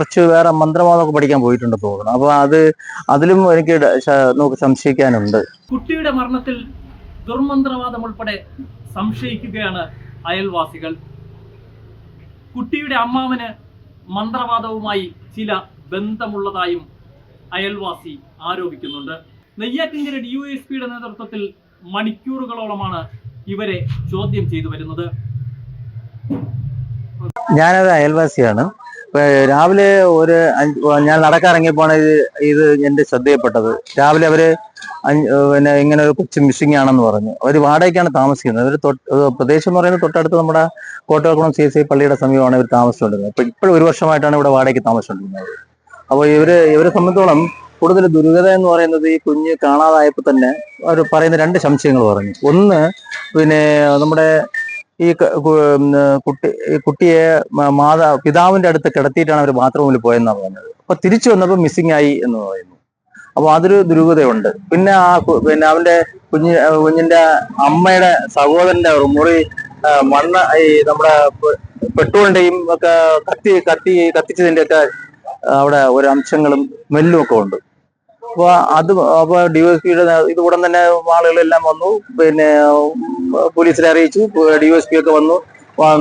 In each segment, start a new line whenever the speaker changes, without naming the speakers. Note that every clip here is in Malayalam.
കുറച്ച് വേറെ മന്ത്രവാദമൊക്കെ പഠിക്കാൻ പോയിട്ടുണ്ട് തോന്നുന്നു. അപ്പൊ അതിലും എനിക്ക് നമുക്ക് സംശയിക്കാനുണ്ട്.
കുട്ടിയുടെ മരണത്തിൽ ദുർമന്ത്രവാദം ഉൾപ്പെടെ സംശയിക്കുകയാണ് അയൽവാസികൾ. കുട്ടിയുടെ അമ്മാവന് മന്ത്രവാദവുമായി ചില ബന്ധമുള്ളതായും അയൽവാസി ആരോപിക്കുന്നുണ്ട്. നെയ്യാറ്റിൻകര DYSPയുടെ നേതൃത്വത്തിൽ മണിക്കൂറുകളോളമാണ് ഇവരെ ചോദ്യം ചെയ്തു വരുന്നത്.
ഞാനൊരു അയൽവാസിയാണ്. രാവിലെ ഞാൻ നടക്കാനിറങ്ങിയപ്പോഴാണ് ഇത് എന്റെ ശ്രദ്ധയിൽപ്പെട്ടത്. രാവിലെ അവര് ഇങ്ങനെ ഒരു കൊച്ചു മിസ്സിംഗ് ആണെന്ന് പറഞ്ഞു. അവർ വാടകയ്ക്കാണ് താമസിക്കുന്നത്. പ്രദേശം എന്ന് പറയുന്നത് തൊട്ടടുത്ത് നമ്മുടെ കോട്ടയക്കുളം CSI പള്ളിയുടെ സമീപമാണ് ഇവർ താമസിച്ചുകൊണ്ടിരുന്നത്. അപ്പൊ ഇപ്പോഴും 1 വർഷമായിട്ടാണ് ഇവിടെ വാടകയ്ക്ക് താമസിച്ചുകൊണ്ടിരുന്നത്. അപ്പോൾ ഇവരെ സംബന്ധിച്ചോളം കൂടുതൽ ദുരൂഹത എന്ന് പറയുന്നത് ഈ കുഞ്ഞ് കാണാതായപ്പോൾ തന്നെ അവർ പറയുന്ന 2 സംശയങ്ങൾ പറഞ്ഞു. ഒന്ന്, നമ്മുടെ ഈ കുട്ടിയെ പിതാവിന്റെ അടുത്ത് കിടത്തിയിട്ടാണ് അവർ ബാത്റൂമിൽ പോയെന്നാണ് പറഞ്ഞത്. അപ്പൊ തിരിച്ചു വന്നപ്പോൾ മിസ്സിംഗ് ആയി എന്ന് പറയുന്നു. അപ്പൊ അതൊരു ദുരൂഹതയുണ്ട്. പിന്നെ അവന്റെ കുഞ്ഞിന്റെ അമ്മയുടെ സഹോദരന്റെ മുറി മണ്ണ് നമ്മുടെ പെട്രോളിന്റെയും ഒക്കെ കത്തിച്ചതിന്റെ ഒക്കെ അവിടെ ഒരു അംശങ്ങളും സ്മെല്ലും ഒക്കെ ഉണ്ട്. അപ്പൊ DYSPയുടെ ഇത് ഉടൻ തന്നെ ആളുകളെല്ലാം വന്നു, പോലീസിനെ അറിയിച്ചു. DYSP ഒക്കെ വന്നു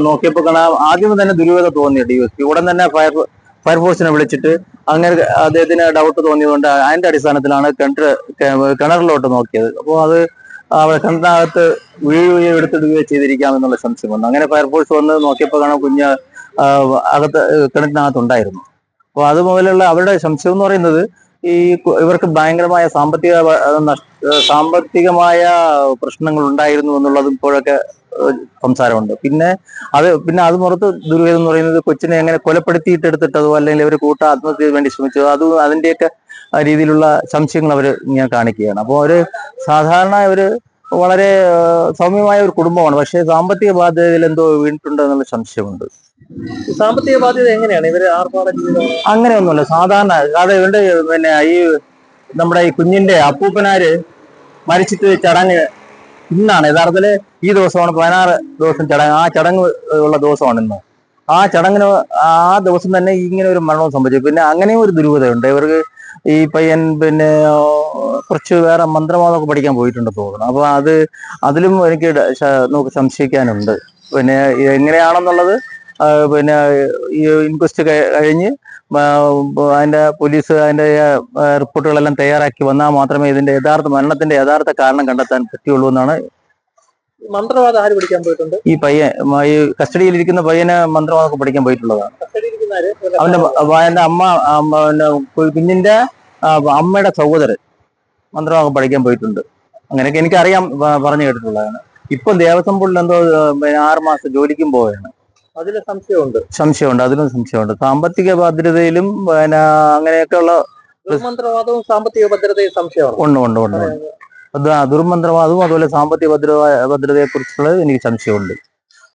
നോക്കിയപ്പോൾ കാണാൻ ആദ്യം തന്നെ ദുരൂഹത തോന്നിയ DYSP ഉടൻ തന്നെ ഫയർഫോഴ്സിനെ വിളിച്ചിട്ട് അങ്ങനെ അദ്ദേഹത്തിന് ഡൗട്ട് തോന്നിയതുകൊണ്ട് അതിന്റെ അടിസ്ഥാനത്തിലാണ് കിണറിലോട്ട് നോക്കിയത്. അപ്പോൾ അത് അവിടെ കിണറിനകത്ത് വീഴുകയോ എടുത്തിടുകയോ ചെയ്തിരിക്കാമെന്നുള്ള സംശയം വന്നു. അങ്ങനെ ഫയർഫോഴ്സ് വന്ന് നോക്കിയപ്പോൾ കാണാൻ കുഞ്ഞ് കിണറ്റിനകത്തുണ്ടായിരുന്നു. അപ്പോൾ അത് മുതലുള്ള അവരുടെ സംശയം എന്ന് പറയുന്നത് ഇവർക്ക് ഭയങ്കരമായ സാമ്പത്തികമായ പ്രശ്നങ്ങൾ ഉണ്ടായിരുന്നു എന്നുള്ളത് ഇപ്പോഴൊക്കെ സംസാരമുണ്ട്. പിന്നെ അത് പുറത്ത് ദുരൂഹത എന്ന് പറയുന്നത് കൊച്ചിനെ എങ്ങനെ കൊലപ്പെടുത്തിയിട്ട് എടുത്തിട്ടതോ അല്ലെങ്കിൽ അവർ ആത്മഹത്യക്ക് വേണ്ടി ശ്രമിച്ചതോ അതിന്റെയൊക്കെ രീതിയിലുള്ള സംശയങ്ങൾ അവർ ഇങ്ങനെ കാണിക്കുകയാണ്. അപ്പോൾ സാധാരണ വളരെ സൗമ്യമായ ഒരു കുടുംബമാണ്. പക്ഷേ സാമ്പത്തിക ബാധ്യതയിൽ എന്തോ വീണിട്ടുണ്ട് എന്നുള്ള സംശയമുണ്ട്.
സാമ്പത്തിക ബാധ്യത എങ്ങനെയാണ് ഇവര്
അങ്ങനെയൊന്നുമല്ല. സാധാരണ ഇവരുടെ ഈ നമ്മുടെ ഈ കുഞ്ഞിന്റെ അപ്പൂപ്പനാര് മരിച്ചിട്ട് ചടങ്ങ് ഇന്നാണ്. യഥാർത്ഥത്തില് ഈ ദിവസമാണ് 16 ദിവസം ചടങ്ങ്. ആ ചടങ്ങ് ഉള്ള ദിവസമാണ് ഇന്ന്. ആ ചടങ്ങിന് ആ ദിവസം തന്നെ ഇങ്ങനെ ഒരു മരണവും സംഭവിച്ചു. പിന്നെ അങ്ങനെയും ഒരു ദുരൂഹതയുണ്ട്. ഇവർക്ക് ഈ പയ്യൻ കുറച്ച് വേറെ മന്ത്രവാദമൊക്കെ പഠിക്കാൻ പോയിട്ടുണ്ട് തോന്നുന്നു. അപ്പൊ അതിലും എനിക്ക് നമുക്ക് സംശയിക്കാനുണ്ട്. എങ്ങനെയാണെന്നുള്ളത് ഈ ഇൻക്വസ്റ്റ് കഴിഞ്ഞ് അതിന്റെ പോലീസ് അതിന്റെ റിപ്പോർട്ടുകളെല്ലാം തയ്യാറാക്കി വന്നാൽ മാത്രമേ ഇതിന്റെ മരണത്തിന്റെ യഥാർത്ഥ കാരണം കണ്ടെത്താൻ പറ്റുള്ളൂ എന്നാണ്.
മന്ത്രവാദം ആര് പഠിക്കാൻ പോയിട്ടുണ്ട്?
ഈ കസ്റ്റഡിയിലിരിക്കുന്ന പയ്യന് മന്ത്രവാദമൊക്കെ പഠിക്കാൻ പോയിട്ടുള്ളതാണ്. അവന്റെ അമ്മ കുഞ്ഞിന്റെ അമ്മയുടെ സഹോദരൻ മന്ത്രവാദം പഠിക്കാൻ പോയിട്ടുണ്ട്. അങ്ങനെയൊക്കെ എനിക്കറിയാം, പറഞ്ഞു കേട്ടിട്ടുള്ളതാണ്. ഇപ്പം ദേവസ്വം ബോർഡിൽ എന്തോ 6 മാസം ജോലിക്കും പോവുകയാണ്.
അതിന് സംശയമുണ്ട്.
അതിലും സംശയമുണ്ട്. സാമ്പത്തിക ഭദ്രതയിലും അങ്ങനെയൊക്കെയുള്ള
ദുർമന്ത്രവാദവും സാമ്പത്തിക ഭദ്രതയും സംശയമാണ്.
ഉണ്ട്. ദുർമന്ത്രവാദവും അതുപോലെ സാമ്പത്തിക ഭദ്രതയെ കുറിച്ചുള്ളത് എനിക്ക് സംശയമുണ്ട്.